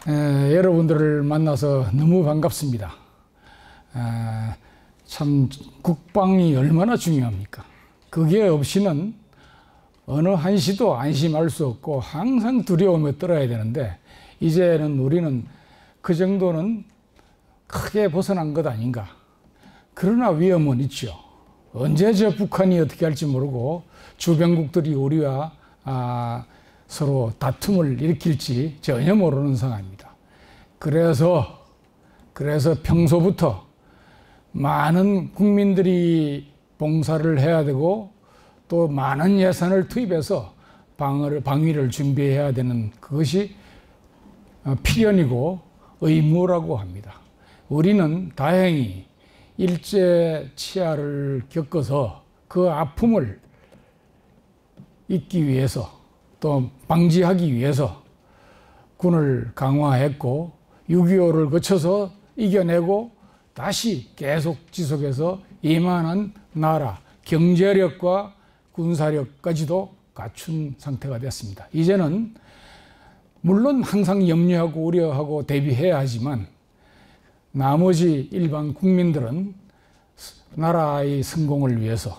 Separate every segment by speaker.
Speaker 1: 여러분들을 만나서 너무 반갑습니다. 참 국방이 얼마나 중요합니까? 그게 없이는 어느 한시도 안심할 수 없고 항상 두려움에 떨어야 되는데, 이제는 우리는 그 정도는 크게 벗어난 것 아닌가. 그러나 위험은 있죠. 언제 저 북한이 어떻게 할지 모르고 주변국들이 우리와 서로 다툼을 일으킬지 전혀 모르는 상황입니다. 그래서 평소부터 많은 국민들이 봉사를 해야 되고 또 많은 예산을 투입해서 방위를 준비해야 되는 그것이 필연이고 의무라고 합니다. 우리는 다행히 일제 치하를 겪어서 그 아픔을 잊기 위해서 또 방지하기 위해서 군을 강화했고 6.25를 거쳐서 이겨내고 다시 계속 지속해서 이만한 나라, 경제력과 군사력까지도 갖춘 상태가 됐습니다. 이제는 물론 항상 염려하고 우려하고 대비해야 하지만 나머지 일반 국민들은 나라의 성공을 위해서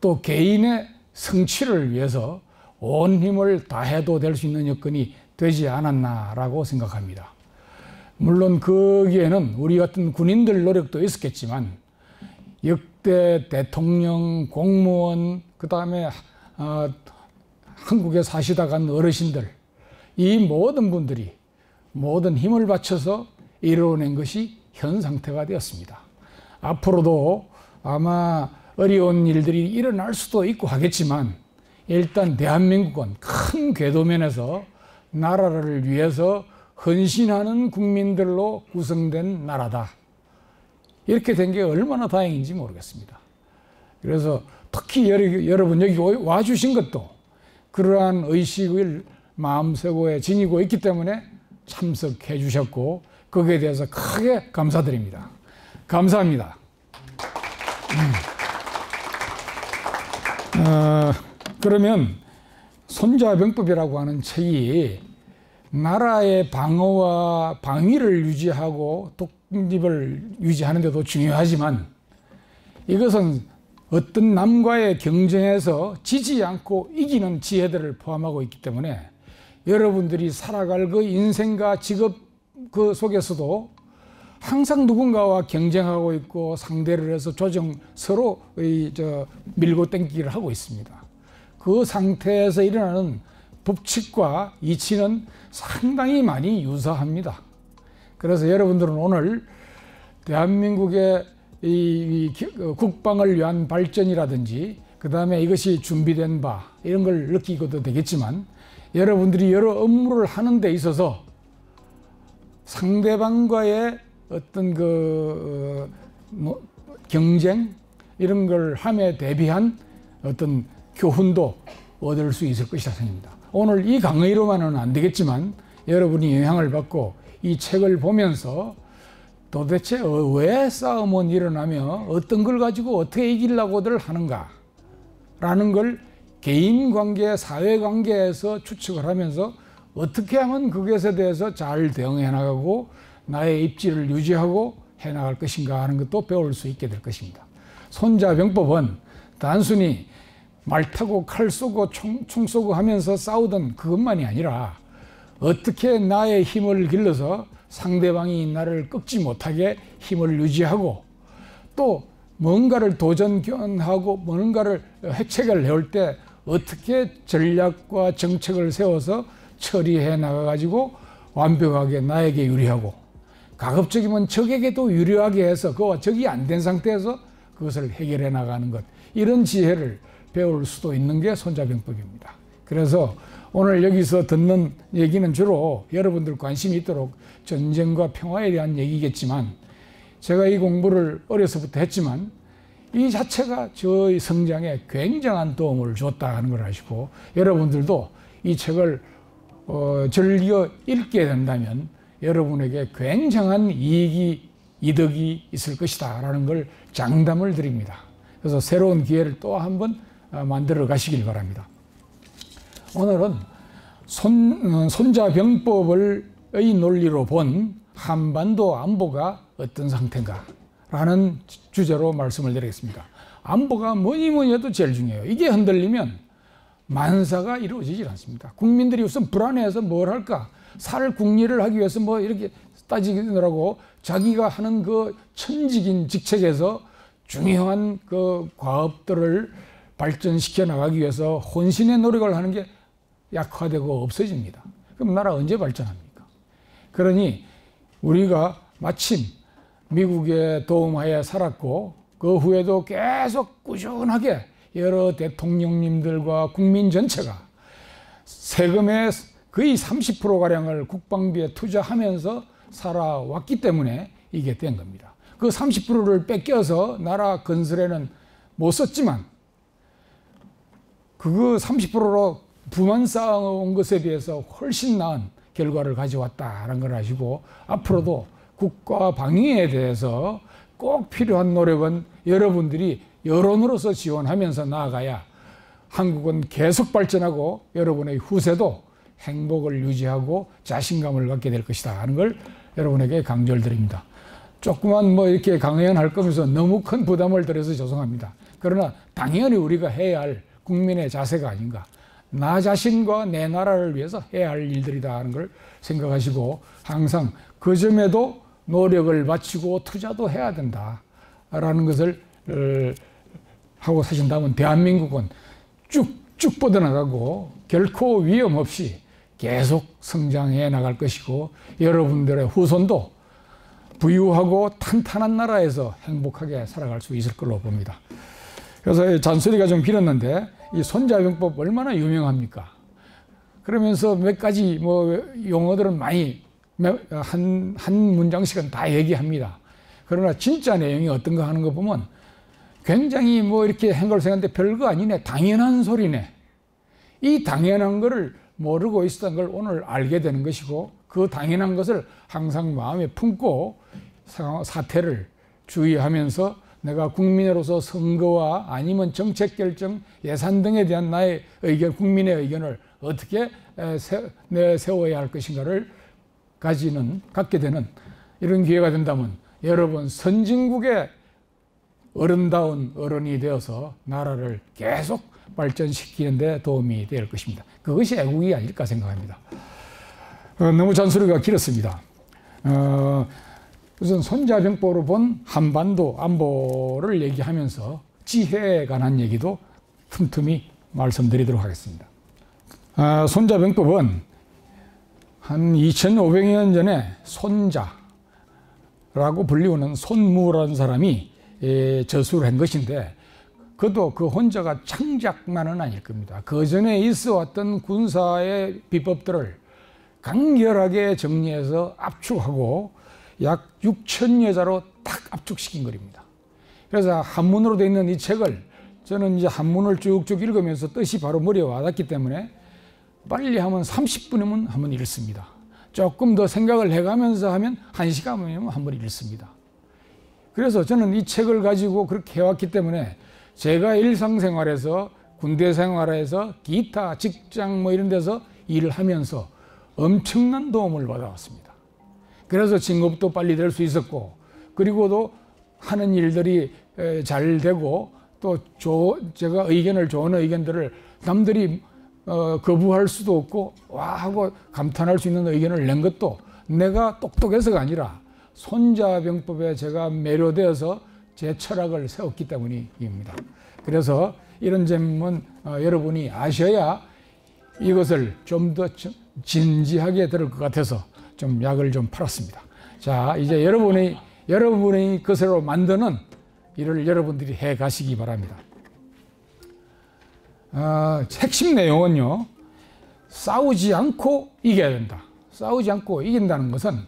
Speaker 1: 또 개인의 성취를 위해서 온 힘을 다해도 될 수 있는 여건이 되지 않았나라고 생각합니다. 물론 거기에는 우리 같은 군인들 노력도 있었겠지만 역대 대통령, 공무원, 그 다음에 한국에 사시다 간 어르신들, 이 모든 분들이 모든 힘을 바쳐서 이루어낸 것이 현 상태가 되었습니다. 앞으로도 아마 어려운 일들이 일어날 수도 있고 하겠지만 일단 대한민국은 큰 궤도면에서 나라를 위해서 헌신하는 국민들로 구성된 나라다. 이렇게 된 게 얼마나 다행인지 모르겠습니다. 그래서 특히 여러분 여기 와주신 것도 그러한 의식을 마음속에 지니고 있기 때문에 참석해 주셨고 거기에 대해서 크게 감사드립니다. 감사합니다. 그러면 손자병법이라고 하는 책이 나라의 방어와 방위를 유지하고 독립을 유지하는 데도 중요하지만 이것은 어떤 남과의 경쟁에서 지지 않고 이기는 지혜들을 포함하고 있기 때문에 여러분들이 살아갈 그 인생과 직업 그 속에서도 항상 누군가와 경쟁하고 있고 상대를 해서 서로 밀고 땡기기를 하고 있습니다. 그 상태에서 일어나는 법칙과 이치는 상당히 많이 유사합니다. 그래서 여러분들은 오늘 대한민국의 이 국방을 위한 발전이라든지 그 다음에 이것이 준비된 바 이런 걸 느끼고도 되겠지만 여러분들이 여러 업무를 하는 데 있어서 상대방과의 어떤 경쟁 이런 걸 함에 대비한 어떤 교훈도 얻을 수 있을 것이라 생각합니다. 오늘 이 강의로만은 안 되겠지만 여러분이 영향을 받고 이 책을 보면서 도대체 왜 싸움은 일어나며 어떤 걸 가지고 어떻게 이기려고들 하는가 라는 걸 개인관계, 사회관계에서 추측을 하면서 어떻게 하면 그것에 대해서 잘 대응해 나가고 나의 입지를 유지하고 해 나갈 것인가 하는 것도 배울 수 있게 될 것입니다. 손자병법은 단순히 말 타고 칼 쏘고 총 쏘고 하면서 싸우던 그것만이 아니라 어떻게 나의 힘을 길러서 상대방이 나를 꺾지 못하게 힘을 유지하고 또 뭔가를 도전하고 뭔가를 해책을 해올 때 어떻게 전략과 정책을 세워서 처리해 나가가지고 완벽하게 나에게 유리하고 가급적이면 적에게도 유리하게 해서 그와 적이 안 된 상태에서 그것을 해결해 나가는 것, 이런 지혜를 배울 수도 있는 게 손자병법입니다. 그래서 오늘 여기서 듣는 얘기는 주로 여러분들 관심이 있도록 전쟁과 평화에 대한 얘기겠지만 제가 이 공부를 어려서부터 했지만 이 자체가 저의 성장에 굉장한 도움을 줬다 하는 걸 아시고 여러분들도 이 책을 즐겨 읽게 된다면 여러분에게 굉장한 이득이 있을 것이다 라는 걸 장담을 드립니다. 그래서 새로운 기회를 또 한번 만들어 가시길 바랍니다. 오늘은 손자병법을 논리로 본 한반도 안보가 어떤 상태인가 라는 주제로 말씀을 드리겠습니다. 안보가 뭐니 해도 제일 중요해요. 이게 흔들리면 만사가 이루어지질 않습니다. 국민들이 우선 불안해서 뭘 할까? 살 국리를 하기 위해서 뭐 이렇게 따지느라고 자기가 하는 그 천직인 직책에서 중요한 그 과업들을 발전시켜 나가기 위해서 혼신의 노력을 하는 게 약화되고 없어집니다. 그럼 나라 언제 발전합니까? 그러니 우리가 마침 미국의 도움하에 살았고 그 후에도 계속 꾸준하게 여러 대통령님들과 국민 전체가 세금의 거의 30%가량을 국방비에 투자하면서 살아왔기 때문에 이게 된 겁니다. 그 30%를 뺏겨서 나라 건설에는 못 썼지만 그거 30%로 부만 쌓아온 것에 비해서 훨씬 나은 결과를 가져왔다는 걸 아시고 앞으로도 국가 방위에 대해서 꼭 필요한 노력은 여러분들이 여론으로서 지원하면서 나아가야 한국은 계속 발전하고 여러분의 후세도 행복을 유지하고 자신감을 갖게 될 것이다 하는 걸 여러분에게 강조를 드립니다. 조그만 뭐 이렇게 강연할 거면서 너무 큰 부담을 드려서 죄송합니다. 그러나 당연히 우리가 해야 할 국민의 자세가 아닌가. 나 자신과 내 나라를 위해서 해야 할 일들이다 하는 걸 생각하시고 항상 그 점에도 노력을 바치고 투자도 해야 된다라는 것을 하고 사신다면 대한민국은 쭉쭉 뻗어나가고 결코 위험 없이 계속 성장해 나갈 것이고 여러분들의 후손도 부유하고 탄탄한 나라에서 행복하게 살아갈 수 있을 걸로 봅니다. 그래서 잔소리가 좀 길었는데 이 손자병법 얼마나 유명합니까? 그러면서 몇 가지 뭐 용어들은 많이 한 문장씩은 다 얘기합니다. 그러나 진짜 내용이 어떤가 하는 거 보면 굉장히 뭐 이렇게 행걸생한데 별거 아니네, 당연한 소리네. 이 당연한 거를 모르고 있었던 걸 오늘 알게 되는 것이고 그 당연한 것을 항상 마음에 품고 사태를 주의하면서 내가 국민으로서 선거와 아니면 정책 결정, 예산 등에 대한 나의 의견, 국민의 의견을 어떻게 내세워야 할 것인가를 갖게 되는 이런 기회가 된다면 여러분 선진국의 어른다운 어른이 되어서 나라를 계속 발전시키는 데 도움이 될 것입니다. 그것이 애국이 아닐까 생각합니다. 너무 잔소리가 길었습니다. 우선 손자병법으로 본 한반도 안보를 얘기하면서 지혜에 관한 얘기도 틈틈이 말씀드리도록 하겠습니다. 손자병법은 한 2500년 전에 손자라고 불리우는 손무라는 사람이 저술을 한 것인데 그도 그 혼자가 창작만은 아닐 겁니다. 그 전에 있어 왔던 군사의 비법들을 간결하게 정리해서 압축하고 약 6,000여 자로 딱 압축시킨 것입니다. 그래서 한문으로 되어 있는 이 책을 저는 이제 한문을 쭉쭉 읽으면서 뜻이 바로 머리에 와닿기 때문에 빨리 하면 30분이면 한 번 읽습니다. 조금 더 생각을 해가면서 하면 1시간이면 한 번 읽습니다. 그래서 저는 이 책을 가지고 그렇게 해왔기 때문에 제가 일상생활에서 군대 생활에서 기타 직장 뭐 이런 데서 일을 하면서 엄청난 도움을 받아왔습니다. 그래서 진급도 빨리 될 수 있었고 그리고도 하는 일들이 잘 되고 또 제가 좋은 의견들을 남들이 거부할 수도 없고 와 하고 감탄할 수 있는 의견을 낸 것도 내가 똑똑해서가 아니라 손자병법에 제가 매료되어서 제 철학을 세웠기 때문입니다. 그래서 이런 점은 여러분이 아셔야 이것을 좀 더 진지하게 들을 것 같아서 좀 약을 좀 팔았습니다. 자, 이제 여러분의 것으로 만드는 일을 여러분들이 해 가시기 바랍니다. 핵심 내용은요, 싸우지 않고 이겨야 된다. 싸우지 않고 이긴다는 것은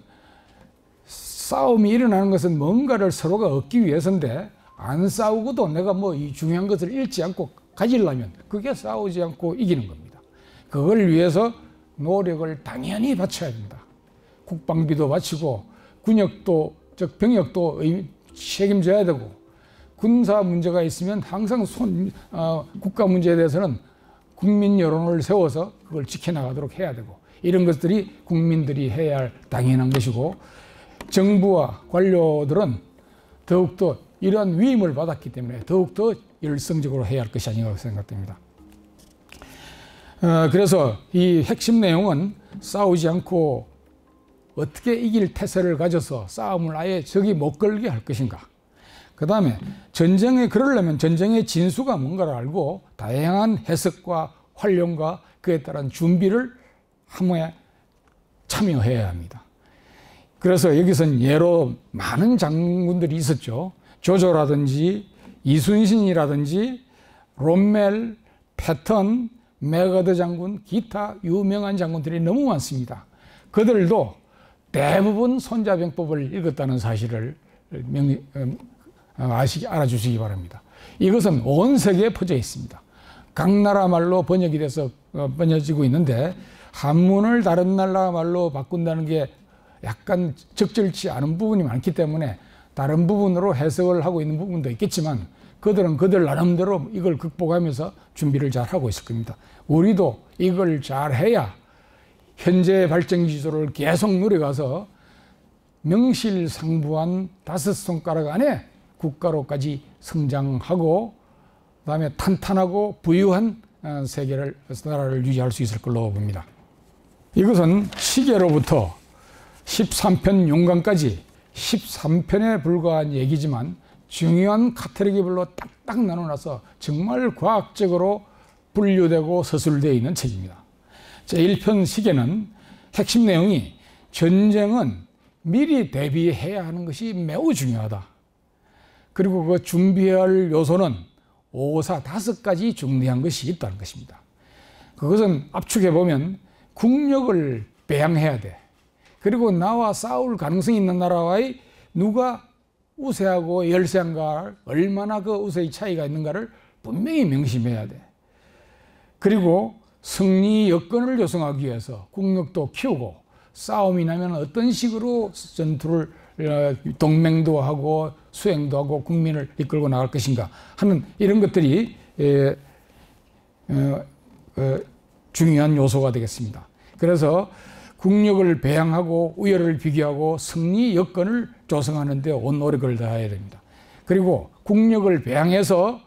Speaker 1: 싸움이 일어나는 것은 뭔가를 서로가 얻기 위해서인데 안 싸우고도 내가 뭐 이 중요한 것을 잃지 않고 가지려면 그게 싸우지 않고 이기는 겁니다. 그걸 위해서 노력을 당연히 바쳐야 된다. 국방비도 바치고 군역도 즉 병역도 책임져야 되고 군사 문제가 있으면 항상 국가 문제에 대해서는 국민 여론을 세워서 그걸 지켜나가도록 해야 되고 이런 것들이 국민들이 해야 할 당연한 것이고, 정부와 관료들은 더욱더 이러한 위임을 받았기 때문에 더욱더 열성적으로 해야 할 것이 아닌가 생각됩니다. 그래서 이 핵심 내용은 싸우지 않고 어떻게 이길 태세를 가져서 싸움을 아예 적이 못 걸게 할 것인가. 그 다음에 그러려면 전쟁의 진수가 뭔가를 알고 다양한 해석과 활용과 그에 따른 준비를 함에 참여해야 합니다. 그래서 여기서는 예로 많은 장군들이 있었죠. 조조라든지 이순신이라든지 롬멜, 패턴, 메가드 장군, 기타 유명한 장군들이 너무 많습니다. 그들도 대부분 손자병법을 읽었다는 사실을 알아주시기 바랍니다. 이것은 온 세계에 퍼져 있습니다. 각 나라 말로 번역이 돼서 번역지고 있는데, 한문을 다른 나라 말로 바꾼다는 게 약간 적절치 않은 부분이 많기 때문에 다른 부분으로 해석을 하고 있는 부분도 있겠지만, 그들은 그들 나름대로 이걸 극복하면서 준비를 잘 하고 있을 겁니다. 우리도 이걸 잘 해야 현재 발전 기조를 계속 누려가서 명실상부한 5손가락 안에 국가로까지 성장하고, 그다음에 탄탄하고 부유한 나라를 유지할 수 있을 걸로 봅니다. 이것은 시계로부터 13편 용강까지 13편에 불과한 얘기지만 중요한 카테고리별로 딱딱 나눠놔서 정말 과학적으로 분류되고 서술되어 있는 책입니다. 제1편 시계는 핵심 내용이 전쟁은 미리 대비해야 하는 것이 매우 중요하다. 그리고 그 준비해야 할 요소는 5가지 중대한 것이 있다는 것입니다. 그것은 압축해 보면 국력을 배양해야 돼. 그리고 나와 싸울 가능성이 있는 나라와의 누가 우세하고 열세한가, 얼마나 그 우세의 차이가 있는가를 분명히 명심해야 돼. 그리고 승리 여건을 조성하기 위해서 국력도 키우고, 싸움이 나면 어떤 식으로 전투를 동맹도 하고 수행도 하고 국민을 이끌고 나갈 것인가 하는 이런 것들이 중요한 요소가 되겠습니다. 그래서 국력을 배양하고 우열을 비교하고 승리 여건을 조성하는 데 온 노력을 다해야 됩니다. 그리고 국력을 배양해서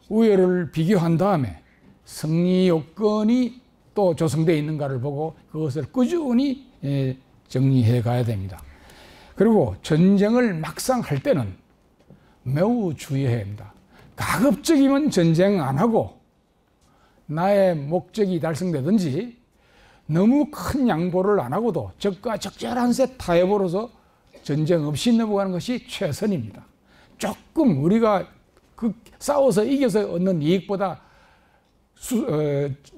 Speaker 1: 우열을 비교한 다음에 승리 여건이 또 조성되어 있는가를 보고 그것을 꾸준히 정리해 가야 됩니다. 그리고 전쟁을 막상 할 때는 매우 주의해야 합니다. 가급적이면 전쟁 안 하고 나의 목적이 달성되든지, 너무 큰 양보를 안 하고도 적과 적절한 새 타협으로서 전쟁 없이 넘어가는 것이 최선입니다. 조금 우리가 싸워서 이겨서 얻는 이익보다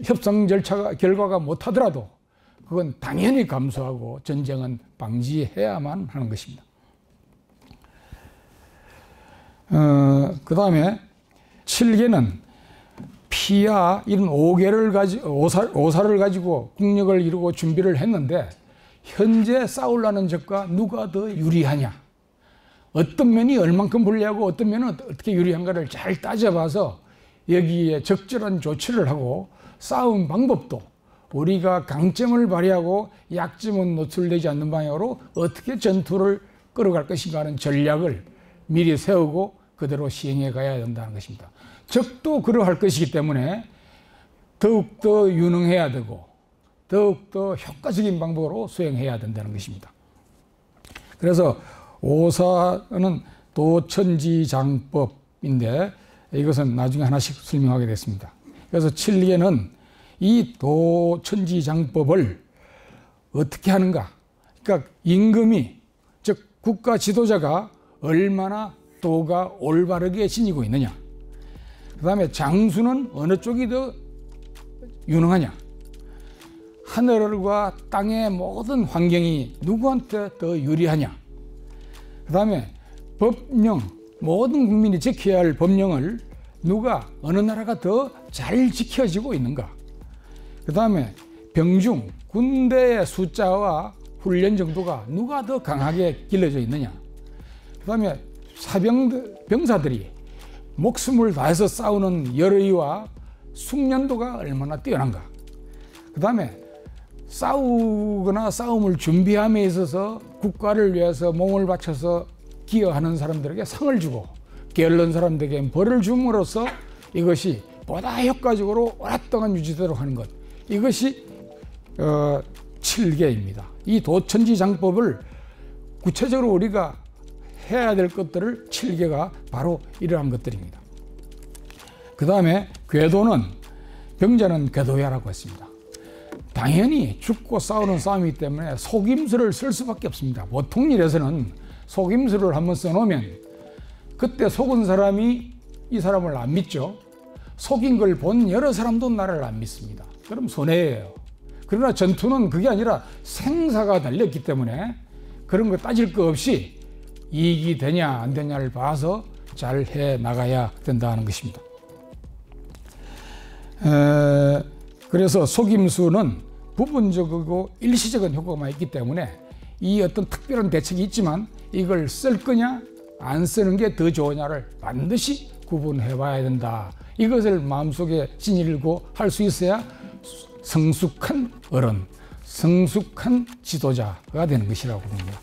Speaker 1: 협상 절차가 결과가 못하더라도 그건 당연히 감수하고 전쟁은 방지해야만 하는 것입니다. 그 다음에 7개는 피야 이런 5사를 가지고 국력을 이루고 준비를 했는데, 현재 싸우려는 적과 누가 더 유리하냐, 어떤 면이 얼만큼 불리하고 어떤 면은 어떻게 유리한가를 잘 따져봐서 여기에 적절한 조치를 하고, 싸움 방법도 우리가 강점을 발휘하고 약점은 노출되지 않는 방향으로 어떻게 전투를 끌어갈 것인가 하는 전략을 미리 세우고 그대로 시행해 가야 된다는 것입니다. 적도 그러할 것이기 때문에 더욱더 유능해야 되고 더욱더 효과적인 방법으로 수행해야 된다는 것입니다. 그래서 5사는 도천지장법인데 이것은 나중에 하나씩 설명하겠습니다. 그래서 7개는 이 도천지장법을 어떻게 하는가, 그러니까 임금이, 즉 국가 지도자가 얼마나 도가 올바르게 지니고 있느냐, 그 다음에 장수는 어느 쪽이 더 유능하냐, 하늘과 땅의 모든 환경이 누구한테 더 유리하냐, 그 다음에 법령, 모든 국민이 지켜야 할 법령을 누가, 어느 나라가 더 잘 지켜지고 있는가, 그 다음에 병중, 군대의 숫자와 훈련 정도가 누가 더 강하게 길러져 있느냐, 그 다음에 병사들이 목숨을 다해서 싸우는 열의와 숙련도가 얼마나 뛰어난가, 그 다음에 싸우거나 싸움을 준비함에 있어서 국가를 위해서 몸을 바쳐서 기여하는 사람들에게 상을 주고 게을른 사람들에게 벌을 줌으로써 이것이 보다 효과적으로 오랫동안 유지되도록 하는 것, 이것이 칠계입니다. 이 도천지장법을 구체적으로 우리가 해야 될 것들을 칠계가 바로 이러한 것들입니다. 그 다음에 궤도는 병자는 궤도야라고 했습니다. 당연히 죽고 싸우는 싸움이기 때문에 속임수를 쓸 수밖에 없습니다. 보통 일에서는 속임수를 한번 써놓으면 그때 속은 사람이 이 사람을 안 믿죠. 속인 걸 본 여러 사람도 나를 안 믿습니다. 그럼 손해예요. 그러나 전투는 그게 아니라 생사가 달렸기 때문에 그런 거 따질 거 없이 이익이 되냐 안 되냐를 봐서 잘 해 나가야 된다는 것입니다. 그래서 속임수는 부분적이고 일시적인 효과가 있기 때문에 이 어떤 특별한 대책이 있지만 이걸 쓸 거냐 안 쓰는 게 더 좋으냐를 반드시 구분해 봐야 된다. 이것을 마음속에 지니고 할 수 있어야 성숙한 어른, 성숙한 지도자가 되는 것이라고 봅니다.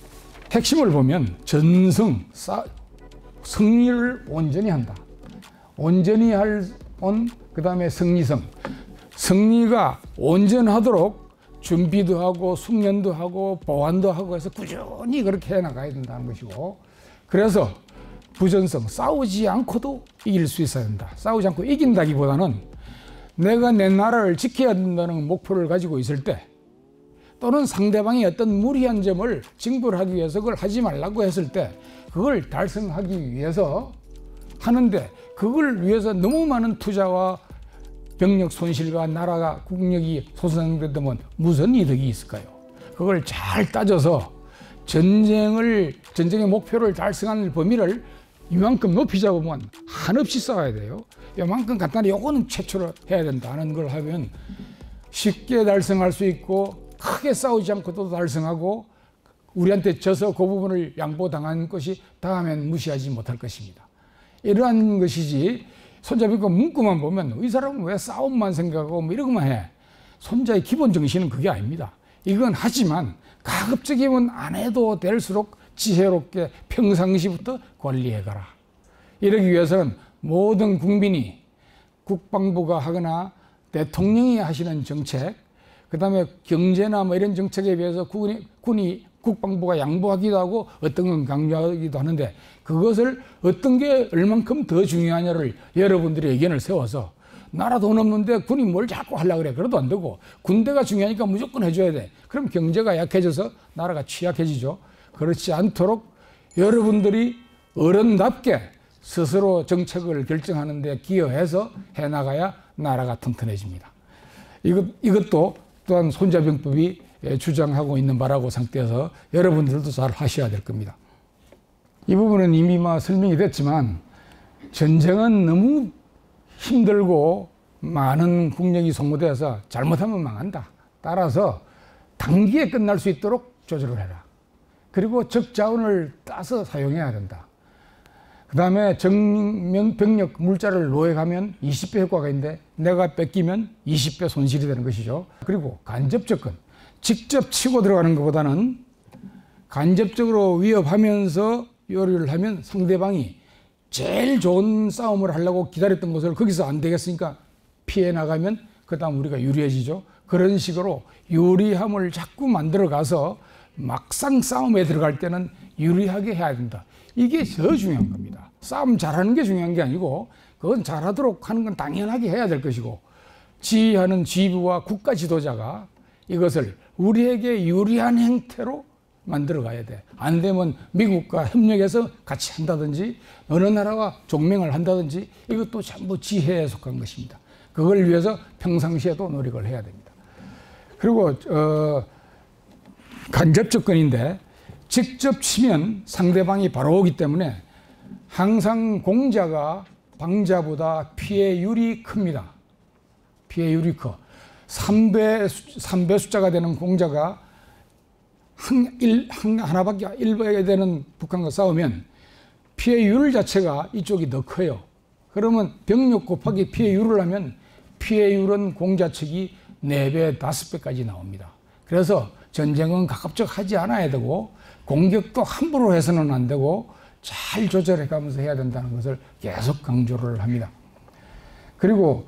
Speaker 1: 핵심을 보면 전승, 승리를 온전히 한다. 온전히 그 다음에 승리성. 승리가 온전하도록 준비도 하고 숙련도 하고 보완도 하고 해서 꾸준히 그렇게 해나가야 된다는 것이고, 그래서 부전성, 싸우지 않고도 이길 수 있어야 된다. 싸우지 않고 이긴다기보다는 내가 내 나라를 지켜야 된다는 목표를 가지고 있을 때, 또는 상대방이 어떤 무리한 점을 징벌 하기 위해서 그걸 하지 말라고 했을 때 그걸 달성하기 위해서 하는데, 그걸 위해서 너무 많은 투자와 병력 손실과 나라가 국력이 손상되면 무슨 이득이 있을까요? 그걸 잘 따져서 전쟁의 목표를 달성하는 범위를 이만큼 높이 잡으면 한없이 싸워야 돼요. 이만큼 간단히 요거는 최초로 해야 된다는 걸 하면 쉽게 달성할 수 있고, 크게 싸우지 않고도 달성하고, 우리한테 져서 그 부분을 양보당한 것이 다음엔 무시하지 못할 것입니다. 이러한 것이지, 손잡이고 문구만 보면 이 사람은 왜 싸움만 생각하고 뭐 이런 것만 해. 손자의 기본 정신은 그게 아닙니다. 이건 하지만 가급적이면 안 해도 될수록 지혜롭게 평상시부터 관리해가라. 이러기 위해서는 모든 국민이 국방부가 하거나 대통령이 하시는 정책, 그 다음에 경제나 뭐 이런 정책에 비해서 국방부가 양보하기도 하고 어떤 건 강요하기도 하는데, 그것을 어떤 게 얼만큼 더 중요하냐를 여러분들의 의견을 세워서, 나라 돈 없는데 군이 뭘 자꾸 하려고 그래. 그래도 안 되고, 군대가 중요하니까 무조건 해줘야 돼. 그럼 경제가 약해져서 나라가 취약해지죠. 그렇지 않도록 여러분들이 어른답게 스스로 정책을 결정하는 데 기여해서 해나가야 나라가 튼튼해집니다. 이것도 또한 손자병법이 주장하고 있는 바라고 생각돼서 여러분들도 잘 하셔야 될 겁니다. 이 부분은 이미 설명이 됐지만, 전쟁은 너무 힘들고 많은 국력이 소모되어서 잘못하면 망한다. 따라서 단기에 끝날 수 있도록 조절을 해라. 그리고 적자원을 따서 사용해야 된다. 그 다음에 병력 물자를 노획하면 20배 효과가 있는데 내가 뺏기면 20배 손실이 되는 것이죠. 그리고 간접 접근, 직접 치고 들어가는 것보다는 간접적으로 위협하면서 요리를 하면 상대방이 제일 좋은 싸움을 하려고 기다렸던 것을 거기서 안 되겠으니까 피해 나가면 그 다음 우리가 유리해지죠. 그런 식으로 유리함을 자꾸 만들어 가서 막상 싸움에 들어갈 때는 유리하게 해야 된다. 이게 더 중요한 겁니다. 싸움 잘하는 게 중요한 게 아니고, 그건 잘하도록 하는 건 당연하게 해야 될 것이고, 지휘하는 지휘부와 국가 지도자가 이것을 우리에게 유리한 형태로 만들어 가야 돼. 안 되면 미국과 협력해서 같이 한다든지 어느 나라와 종맹을 한다든지, 이것도 전부 지혜에 속한 것입니다. 그걸 위해서 평상시에도 노력을 해야 됩니다. 그리고 간접 접근인데, 직접 치면 상대방이 바로 오기 때문에 항상 공자가 방자보다 피해율이 큽니다. 피해율이 커. 3배 숫자가 되는 공자가 하나밖에 1배가 되는 북한과 싸우면 피해율 자체가 이쪽이 더 커요. 그러면 병력 곱하기 피해율을 하면 피해율은 공자 측이 4배, 5배까지 나옵니다. 그래서 전쟁은 가급적 하지 않아야 되고 공격도 함부로 해서는 안 되고 잘 조절해 가면서 해야 된다는 것을 계속 강조를 합니다. 그리고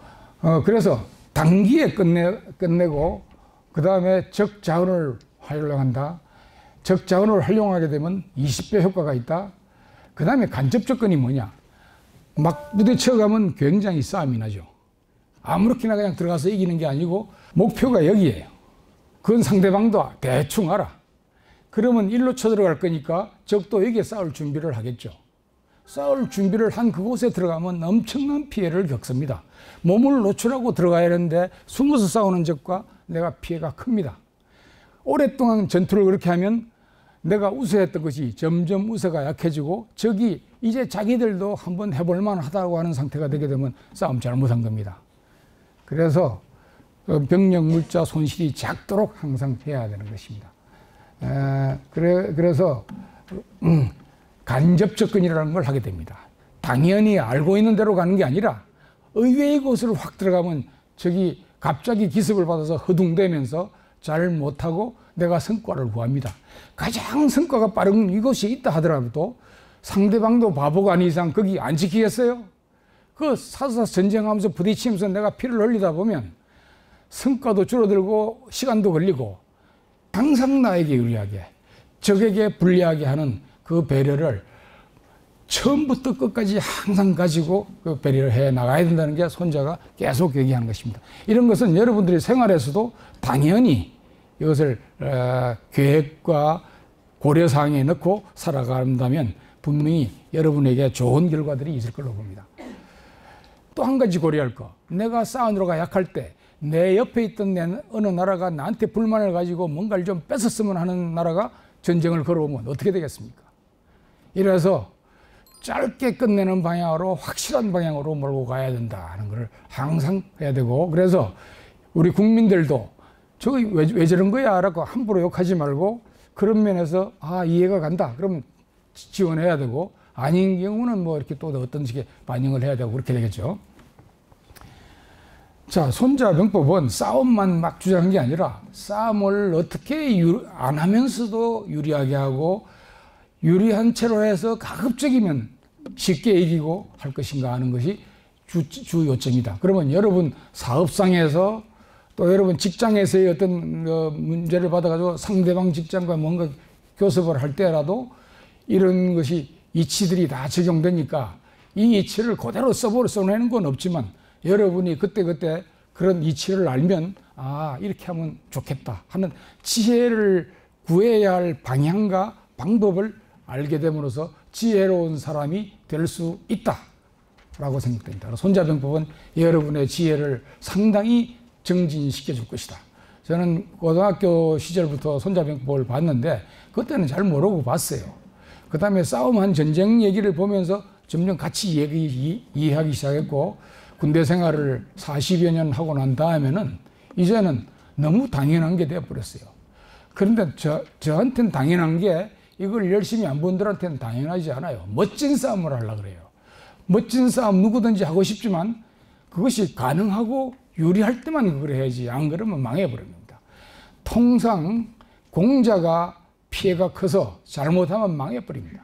Speaker 1: 그래서 단기에 끝내고 그 다음에 적 자원을 활용한다. 적 자원을 활용하게 되면 20배 효과가 있다. 그 다음에 간접 접근이 뭐냐. 막 부딪혀 가면 굉장히 싸움이 나죠. 아무렇게나 그냥 들어가서 이기는 게 아니고 목표가 여기에요. 그건 상대방도 대충 알아. 그러면 일로 쳐들어갈 거니까 적도 여기에 싸울 준비를 하겠죠. 싸울 준비를 한 그곳에 들어가면 엄청난 피해를 겪습니다. 몸을 노출하고 들어가야 하는데 숨어서 싸우는 적과 내가 피해가 큽니다. 오랫동안 전투를 그렇게 하면 내가 우세했던 것이 점점 우세가 약해지고 적이 이제 자기들도 한번 해볼 만하다고 하는 상태가 되게 되면 싸움 잘못한 겁니다. 그래서 병력 물자 손실이 작도록 항상 해야 되는 것입니다. 그래서 간접 접근이라는 걸 하게 됩니다. 당연히 알고 있는 대로 가는 게 아니라 의외의 곳으로 확 들어가면 적이 갑자기 기습을 받아서 허둥대면서 잘 못하고 내가 성과를 구합니다. 가장 성과가 빠른 이곳이 있다 하더라도 상대방도 바보가 아닌 이상 거기 안 지키겠어요? 그 사사 전쟁하면서 부딪히면서 내가 피를 흘리다 보면 성과도 줄어들고 시간도 걸리고 항상 나에게 유리하게 적에게 불리하게 하는 그 배려를 처음부터 끝까지 항상 가지고 그 배려를 해 나가야 된다는 게 손자가 계속 얘기하는 것입니다. 이런 것은 여러분들이 생활에서도 당연히 이것을 계획과 고려사항에 넣고 살아간다면 분명히 여러분에게 좋은 결과들이 있을 걸로 봅니다. 또 한 가지 고려할 거. 내가 싸우느라가 약할 때 내 옆에 있던 어느 나라가 나한테 불만을 가지고 뭔가를 좀 뺏었으면 하는 나라가 전쟁을 걸어오면 어떻게 되겠습니까? 이래서 짧게 끝내는 방향으로 확실한 방향으로 몰고 가야 된다는 걸 항상 해야 되고, 그래서 우리 국민들도 저거 왜 저런 거야? 라고 함부로 욕하지 말고 그런 면에서 이해가 간다. 그러면 지원해야 되고, 아닌 경우는 뭐 이렇게 또 어떤 식의 반영을 해야 되고 그렇게 되겠죠. 자, 손자병법은 싸움만 막 주장한 게 아니라 싸움을 어떻게 안 하면서도 유리하게 하고 유리한 채로 해서 가급적이면 쉽게 이기고 할 것인가 하는 것이 주 요점이다. 그러면 여러분 사업상에서 또 여러분 직장에서의 어떤 문제를 받아가지고 상대방 직장과 뭔가 교섭을 할 때라도 이런 것이 이치들이 다 적용되니까 이 이치를 그대로 써내는 건 없지만 여러분이 그때그때 그런 이치를 알면 이렇게 하면 좋겠다 하는 지혜를 구해야 할 방향과 방법을 알게 됨으로써 지혜로운 사람이 될 수 있다라고 생각됩니다. 손자병법은 여러분의 지혜를 상당히 정진시켜 줄 것이다. 저는 고등학교 시절부터 손자병법을 봤는데 그때는 잘 모르고 봤어요. 그 다음에 싸움한 전쟁 얘기를 보면서 점점 같이 이해하기 시작했고, 군대 생활을 40여 년 하고 난 다음에는 이제는 너무 당연한 게 되어버렸어요. 그런데 저한테는 당연한 게 이걸 열심히 안 본 분들한테는 당연하지 않아요. 멋진 싸움을 하려고 그래요. 멋진 싸움 누구든지 하고 싶지만 그것이 가능하고 유리할 때만 그걸 해야지, 안 그러면 망해버립니다. 통상 공자가 피해가 커서 잘못하면 망해버립니다.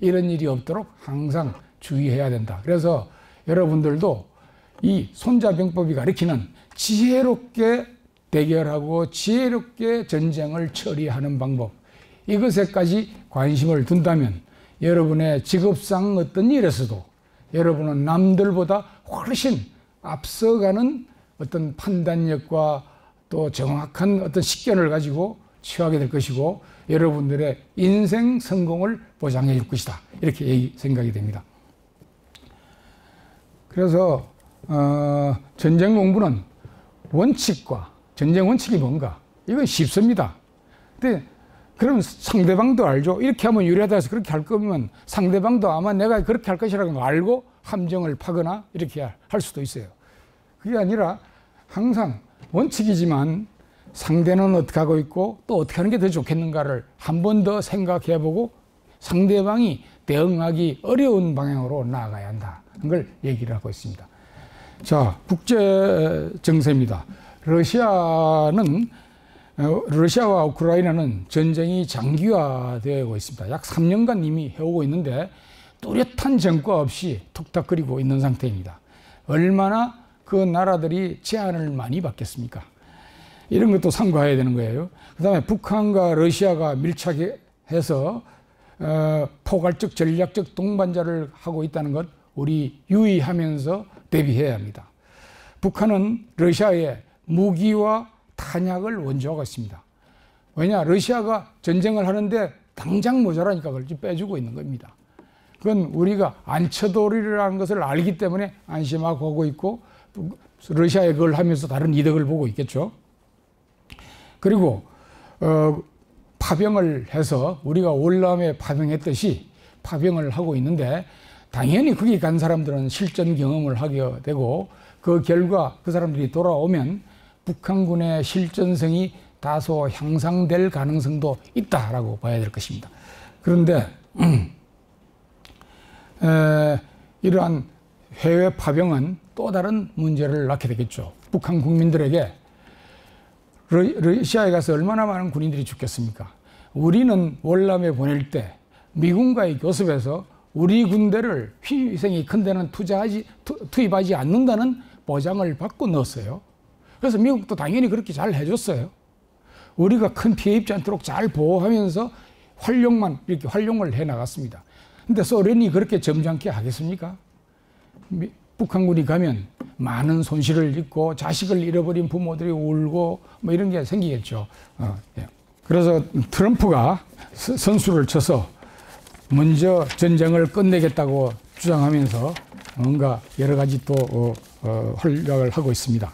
Speaker 1: 이런 일이 없도록 항상 주의해야 된다. 그래서 여러분들도 이 손자병법이 가리키는 지혜롭게 대결하고 지혜롭게 전쟁을 처리하는 방법, 이것에까지 관심을 둔다면 여러분의 직업상 어떤 일에서도 여러분은 남들보다 훨씬 앞서가는 어떤 판단력과 또 정확한 어떤 식견을 가지고 취하게 될 것이고 여러분들의 인생 성공을 보장해 줄 것이다. 이렇게 생각이 됩니다. 그래서 전쟁 공부는 원칙과 전쟁 원칙이 뭔가 이건 쉽습니다. 근데 그러면 상대방도 알죠. 이렇게 하면 유리하다 해서 그렇게 할 거면 상대방도 아마 내가 그렇게 할 것이라는 걸 알고 함정을 파거나 이렇게 할 수도 있어요. 그게 아니라 항상 원칙이지만 상대는 어떻게 하고 있고 또 어떻게 하는 게 더 좋겠는가를 한 번 더 생각해보고 상대방이 대응하기 어려운 방향으로 나아가야 한다는 걸 얘기를 하고 있습니다. 자, 국제 정세입니다. 러시아는 러시아와 우크라이나는 전쟁이 장기화되고 있습니다. 약 3년간 이미 해오고 있는데 뚜렷한 성과 없이 툭탁거리고 있는 상태입니다. 얼마나 그 나라들이 제한을 많이 받겠습니까? 이런 것도 참고해야 되는 거예요. 그 다음에 북한과 러시아가 밀착해서 포괄적 전략적 동반자를 하고 있다는 것 우리 유의하면서 대비해야 합니다. 북한은 러시아에 무기와 탄약을 원조하고 있습니다. 왜냐? 러시아가 전쟁을 하는데 당장 모자라니까 그걸 빼주고 있는 겁니다. 그건 우리가 안처돌이라는 것을 알기 때문에 안심하고 하고 있고 러시아에 그걸 하면서 다른 이득을 보고 있겠죠. 그리고 파병을 해서 우리가 월남에 파병했듯이 파병을 하고 있는데 당연히 거기 간 사람들은 실전 경험을 하게 되고 그 결과 그 사람들이 돌아오면 북한군의 실전성이 다소 향상될 가능성도 있다라고 봐야 될 것입니다. 그런데 이러한 해외 파병은 또 다른 문제를 낳게 되겠죠. 북한 국민들에게 러시아에 가서 얼마나 많은 군인들이 죽겠습니까? 우리는 월남에 보낼 때 미군과의 교섭에서 우리 군대를 희생이 큰 데는 투입하지 않는다는 보장을 받고 넣었어요. 그래서 미국도 당연히 그렇게 잘 해줬어요. 우리가 큰 피해 입지 않도록 잘 보호하면서 이렇게 활용을 해 나갔습니다. 근데 소련이 그렇게 점잖게 하겠습니까? 북한군이 가면 많은 손실을 입고 자식을 잃어버린 부모들이 울고 뭐 이런 게 생기겠죠. 예. 그래서 트럼프가 선수를 쳐서 먼저 전쟁을 끝내겠다고 주장하면서 뭔가 여러 가지 또 활약을 하고 있습니다.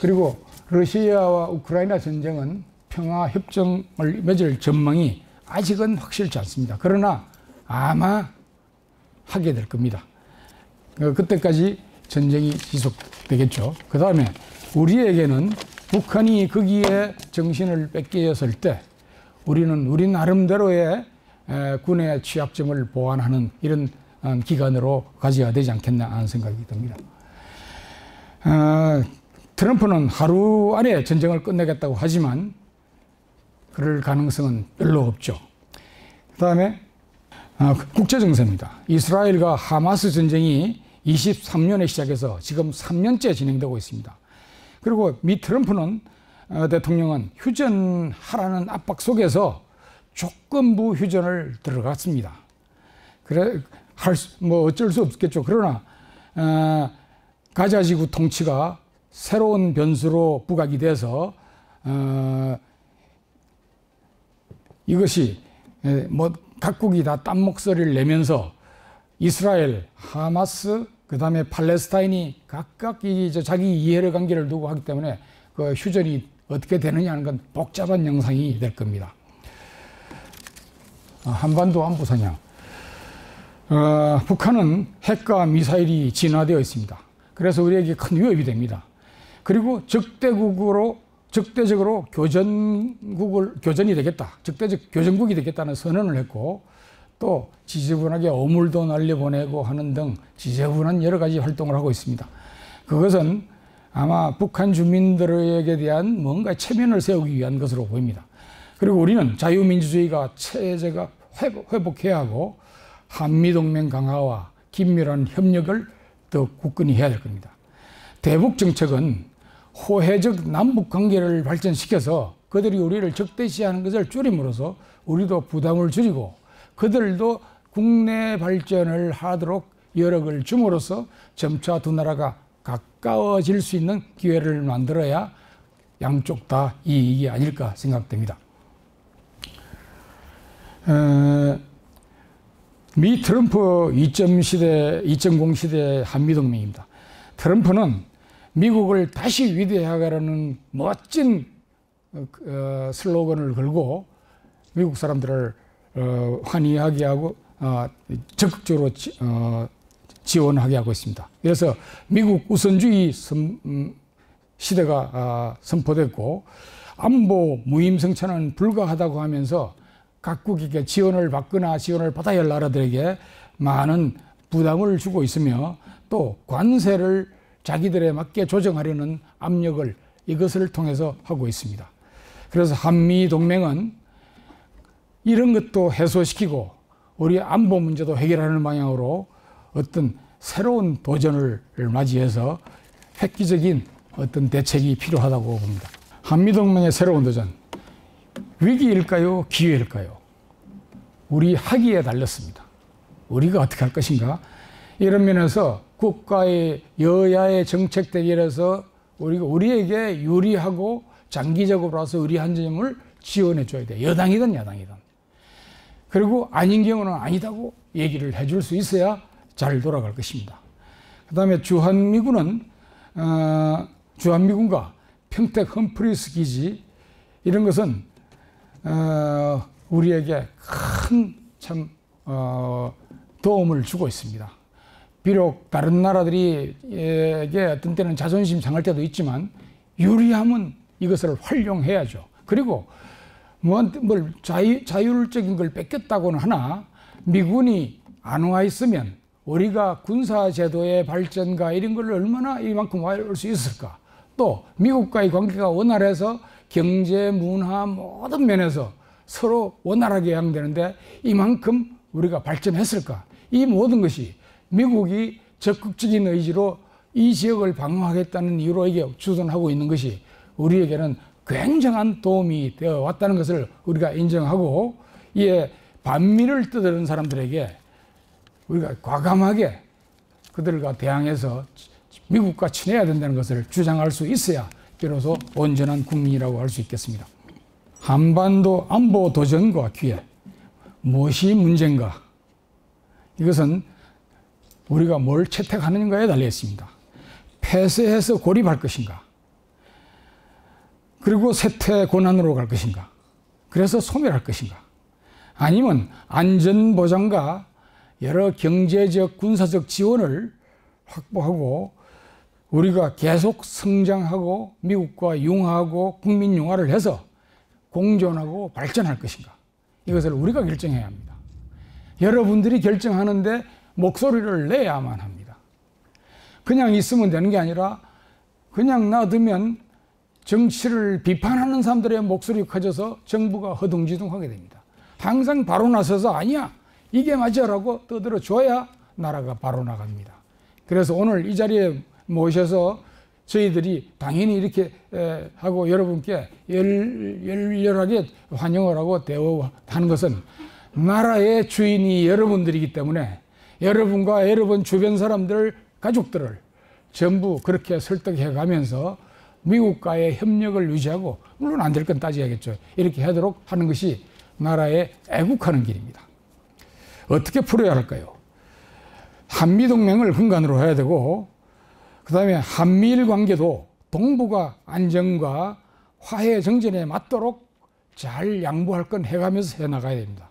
Speaker 1: 그리고 러시아와 우크라이나 전쟁은 평화협정을 맺을 전망이 아직은 확실치 않습니다. 그러나 아마 하게 될 겁니다. 그때까지 전쟁이 지속되겠죠. 그 다음에 우리에게는 북한이 거기에 정신을 뺏겼을 때 우리는 우리 나름대로의 군의 취약점을 보완하는 이런 기간으로 가져야 되지 않겠나 하는 생각이 듭니다. 트럼프는 하루 안에 전쟁을 끝내겠다고 하지만 그럴 가능성은 별로 없죠. 그 다음에 국제정세입니다. 이스라엘과 하마스 전쟁이 23년에 시작해서 지금 3년째 진행되고 있습니다. 그리고 미 트럼프는 대통령은 휴전하라는 압박 속에서 조건부 휴전을 들어갔습니다. 그래 뭐 어쩔 수 없겠죠. 그러나 가자지구 통치가 새로운 변수로 부각이 돼서 이것이 뭐 각국이 다 딴 목소리를 내면서 이스라엘, 하마스, 그 다음에 팔레스타인이 각각 자기 이해관계를 두고 하기 때문에 그 휴전이 어떻게 되느냐 하는 건 복잡한 영상이 될 겁니다. 한반도 안보 사냥. 북한은 핵과 미사일이 진화되어 있습니다. 그래서 우리에게 큰 위협이 됩니다. 그리고 적대적으로 교전이 되겠다. 적대적 교전국이 되겠다는 선언을 했고 또 지저분하게 오물도 날려보내고 하는 등 지저분한 여러 가지 활동을 하고 있습니다. 그것은 아마 북한 주민들에게 대한 뭔가 체면을 세우기 위한 것으로 보입니다. 그리고 우리는 자유민주주의가 체제가 회복해야 하고 한미동맹 강화와 긴밀한 협력을 더 굳건히 해야 될 겁니다. 대북 정책은 호혜적 남북 관계를 발전시켜서 그들이 우리를 적대시하는 것을 줄임으로써 우리도 부담을 줄이고 그들도 국내 발전을 하도록 여력을 줌으로써 점차 두 나라가 가까워질 수 있는 기회를 만들어야 양쪽 다 이익이 아닐까 생각됩니다. 미 트럼프 2.0 시대 한미동맹입니다. 트럼프는 미국을 다시 위대하게라는 멋진 슬로건을 걸고 미국 사람들을 환희하게 하고 적극적으로 지원하게 하고 있습니다. 그래서 미국 우선주의 시대가 선포됐고 안보 무임승차는 불가하다고 하면서 각국에게 지원을 받거나 지원을 받아야 할 나라들에게 많은 부담을 주고 있으며 또 관세를 자기들에 맞게 조정하려는 압력을 이것을 통해서 하고 있습니다. 그래서 한미동맹은 이런 것도 해소시키고 우리 안보 문제도 해결하는 방향으로 어떤 새로운 도전을 맞이해서 획기적인 어떤 대책이 필요하다고 봅니다. 한미동맹의 새로운 도전, 위기일까요? 기회일까요? 우리 하기에 달렸습니다. 우리가 어떻게 할 것인가? 이런 면에서 국가의 여야의 정책 대결에서 우리에게 유리하고 장기적으로 와서 의리한 점을 지원해 줘야 돼요. 여당이든 야당이든. 그리고 아닌 경우는 아니다고 얘기를 해줄 수 있어야 잘 돌아갈 것입니다. 그 다음에 주한미군과 평택 험프리스 기지, 이런 것은 우리에게 큰 도움을 주고 있습니다. 비록 다른 나라들에게 어떤 때는 자존심 상할 때도 있지만 유리하면 이것을 활용해야죠. 그리고 자율적인 걸 뺏겼다고는 하나 미군이 안 와 있으면 우리가 군사제도의 발전과 이런 걸 얼마나 이만큼 올 수 있을까. 또 미국과의 관계가 원활해서 경제, 문화 모든 면에서 서로 원활하게 향되는데 이만큼 우리가 발전했을까. 이 모든 것이 미국이 적극적인 의지로 이 지역을 방어하겠다는 이유로 이게 주둔하고 있는 것이 우리에게는 굉장한 도움이 되어 왔다는 것을 우리가 인정하고, 이에 반미를 떠드는 사람들에게 우리가 과감하게 그들과 대항해서 미국과 친해야 된다는 것을 주장할 수 있어야 비로소 온전한 국민이라고 할 수 있겠습니다. 한반도 안보 도전과 기회, 무엇이 문제인가? 이것은 우리가 뭘 채택하는가에 달려 있습니다. 폐쇄해서 고립할 것인가? 그리고 쇠퇴 고난으로 갈 것인가? 그래서 소멸할 것인가? 아니면 안전보장과 여러 경제적, 군사적 지원을 확보하고 우리가 계속 성장하고 미국과 융화하고 국민 융화를 해서 공존하고 발전할 것인가? 이것을 우리가 결정해야 합니다. 여러분들이 결정하는데 목소리를 내야만 합니다. 그냥 있으면 되는 게 아니라 그냥 놔두면 정치를 비판하는 사람들의 목소리가 커져서 정부가 허둥지둥하게 됩니다. 항상 바로 나서서 아니야, 이게 맞아라고 떠들어줘야 나라가 바로 나갑니다. 그래서 오늘 이 자리에 모셔서 저희들이 당연히 이렇게 하고 여러분께 열렬하게 환영을 하고 대우하는 것은 나라의 주인이 여러분들이기 때문에 여러분과 여러분 주변 사람들, 가족들을 전부 그렇게 설득해 가면서 미국과의 협력을 유지하고, 물론 안 될 건 따져야겠죠. 이렇게 하도록 하는 것이 나라에 애국하는 길입니다. 어떻게 풀어야 할까요? 한미동맹을 근간으로 해야 되고, 그 다음에 한미일 관계도 동북아 안정과 화해 정전에 맞도록 잘 양보할 건 해가면서 해나가야 됩니다.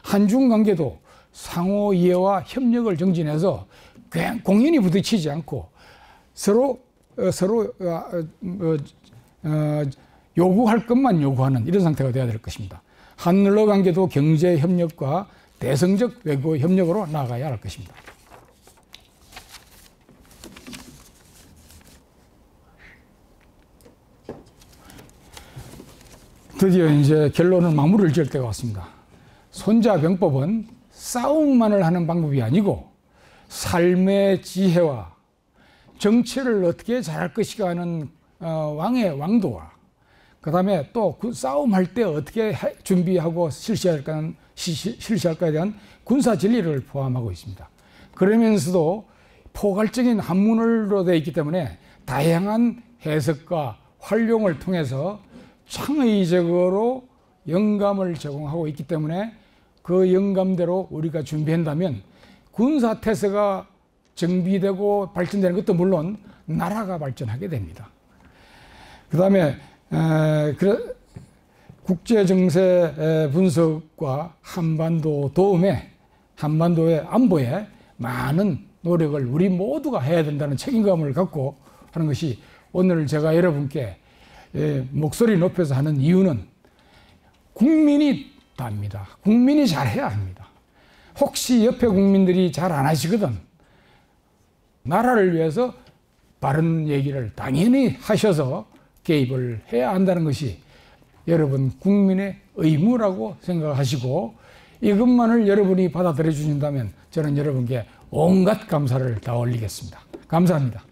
Speaker 1: 한중 관계도 상호 이해와 협력을 정진해서 공연히 부딪히지 않고 서로 요구할 것만 요구하는 이런 상태가 되어야 될 것입니다. 한러 관계도 경제 협력과 대성적 외교 협력으로 나아가야 할 것입니다. 드디어 이제 결론은 마무리를 지을 때가 왔습니다. 손자병법은 싸움만을 하는 방법이 아니고 삶의 지혜와 정치를 어떻게 잘할 것인가 하는 왕의 왕도와, 그 다음에 또 싸움할 때 어떻게 준비하고 실시할까에 대한 군사 진리를 포함하고 있습니다. 그러면서도 포괄적인 한문으로 되어 있기 때문에 다양한 해석과 활용을 통해서 창의적으로 영감을 제공하고 있기 때문에 그 영감대로 우리가 준비한다면 군사태세가 정비되고 발전되는 것도 물론 나라가 발전하게 됩니다. 그 다음에 국제정세 분석과 한반도 도움에, 한반도의 안보에 많은 노력을 우리 모두가 해야 된다는 책임감을 갖고 하는 것이 오늘 제가 여러분께 목소리 높여서 하는 이유는 국민이 답니다. 국민이 잘해야 합니다. 혹시 옆에 국민들이 잘 안 하시거든 나라를 위해서 바른 얘기를 당연히 하셔서 개입을 해야 한다는 것이 여러분 국민의 의무라고 생각하시고 이것만을 여러분이 받아들여 주신다면 저는 여러분께 온갖 감사를 다 올리겠습니다. 감사합니다.